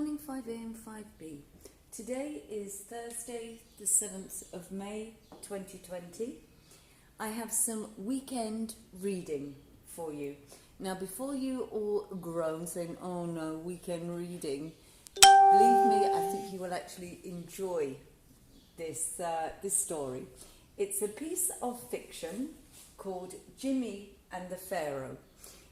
morning 5A and 5B. Today is Thursday the 7th of May 2020. I have some weekend reading for you. Now before you all groan saying, oh no, weekend reading, believe me, I think you will actually enjoy this story. It's a piece of fiction called Jimmy and the Pharaoh.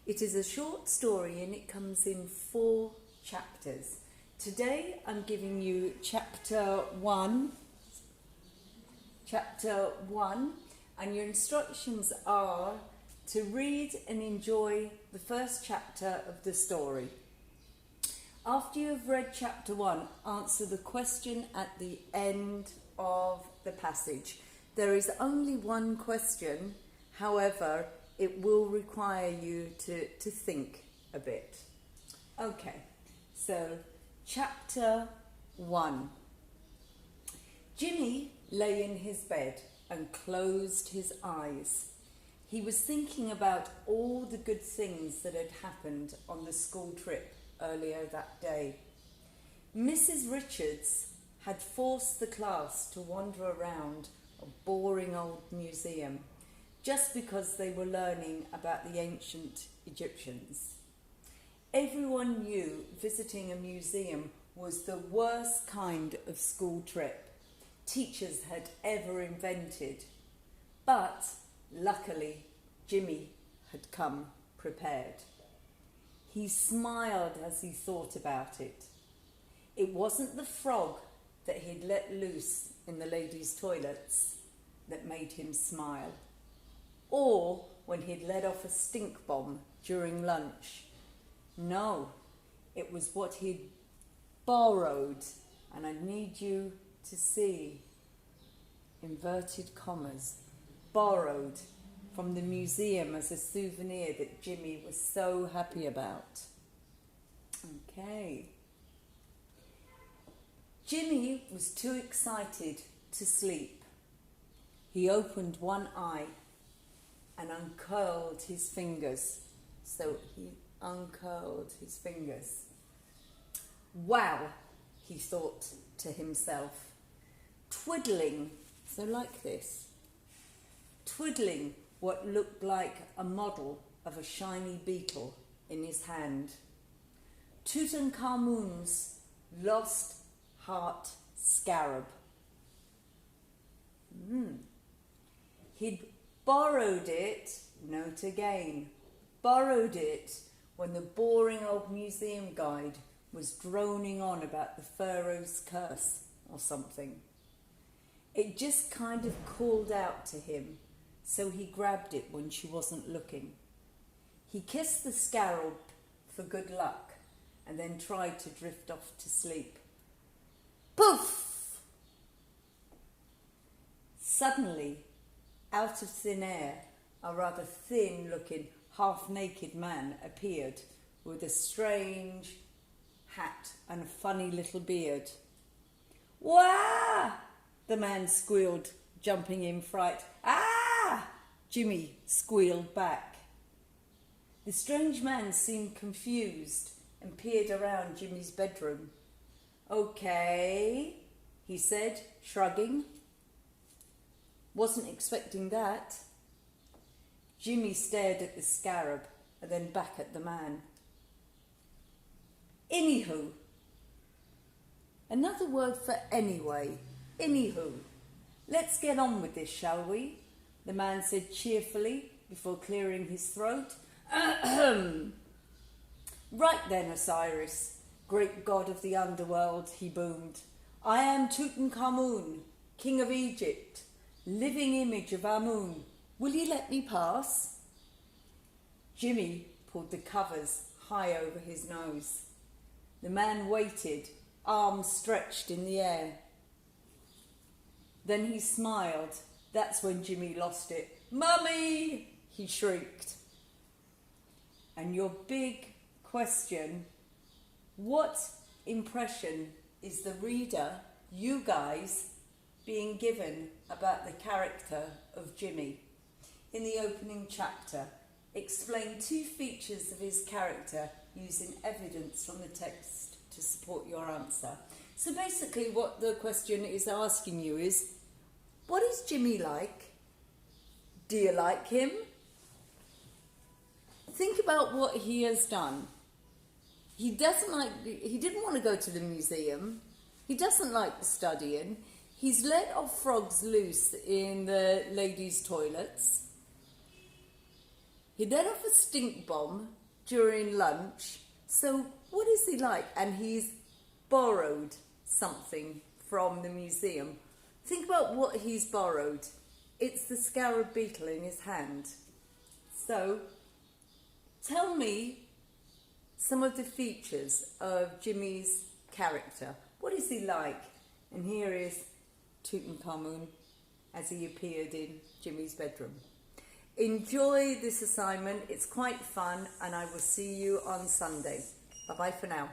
It is a short story and it comes in 4 chapters. Today I'm giving you chapter 1, and your instructions are to read and enjoy the first chapter of the story. After you have read chapter 1, answer the question at the end of the passage. There is only one question, however, it will require you to think a bit. Okay, so chapter 1. Jimmy lay in his bed and closed his eyes. He was thinking about all the good things that had happened on the school trip earlier that day. Mrs. Richards had forced the class to wander around a boring old museum just because they were learning about the ancient Egyptians. Everyone knew visiting a museum was the worst kind of school trip teachers had ever invented. But luckily, Jimmy had come prepared. He smiled as he thought about it. It wasn't the frog that he'd let loose in the ladies' toilets that made him smile, or when he'd let off a stink bomb during lunch. No, it was what he'd borrowed, and I need you to see, inverted commas, borrowed from the museum as a souvenir that Jimmy was so happy about. Okay. Jimmy was too excited to sleep. He opened one eye and uncurled his fingers. So he uncurled his fingers. Wow, he thought to himself, twiddling, so like this, twiddling what looked like a model of a shiny beetle in his hand. Tutankhamun's lost heart scarab. He'd borrowed it, note again, borrowed it when the boring old museum guide was droning on about the Pharaoh's curse or something. It just kind of called out to him, so he grabbed it when she wasn't looking. He kissed the scarab for good luck and then tried to drift off to sleep. Poof! Suddenly, out of thin air, a rather thin-looking, half-naked man appeared with a strange hat and a funny little beard. Wah! The man squealed, jumping in fright. Ah! Jimmy squealed back. The strange man seemed confused and peered around Jimmy's bedroom. Okay, he said, shrugging. Wasn't expecting that. Jimmy stared at the scarab and then back at the man. Anywho. Another word for anyway. Anywho. Let's get on with this, shall we? The man said cheerfully before clearing his throat. Ahem. Right then, Osiris, great god of the underworld, he boomed. I am Tutankhamun, king of Egypt, living image of Amun. Will you let me pass? Jimmy pulled the covers high over his nose. The man waited, arms stretched in the air. Then he smiled. That's when Jimmy lost it. Mummy! He shrieked. And your big question, what impression is the reader, you guys, being given about the character of Jimmy? In the opening chapter, explain 2 features of his character using evidence from the text to support your answer. So basically what the question is asking you is, what is Jimmy like? Do you like him? Think about what he has done. He didn't want to go to the museum. He doesn't like studying. He's let off frogs loose in the ladies' toilets. He let off a stink bomb during lunch. So what is he like? And he's borrowed something from the museum. Think about what he's borrowed. It's the scarab beetle in his hand. So tell me some of the features of Jimmy's character. What is he like? And here is Tutankhamun as he appeared in Jimmy's bedroom. Enjoy this assignment. It's quite fun, and I will see you on Sunday. Bye-bye for now.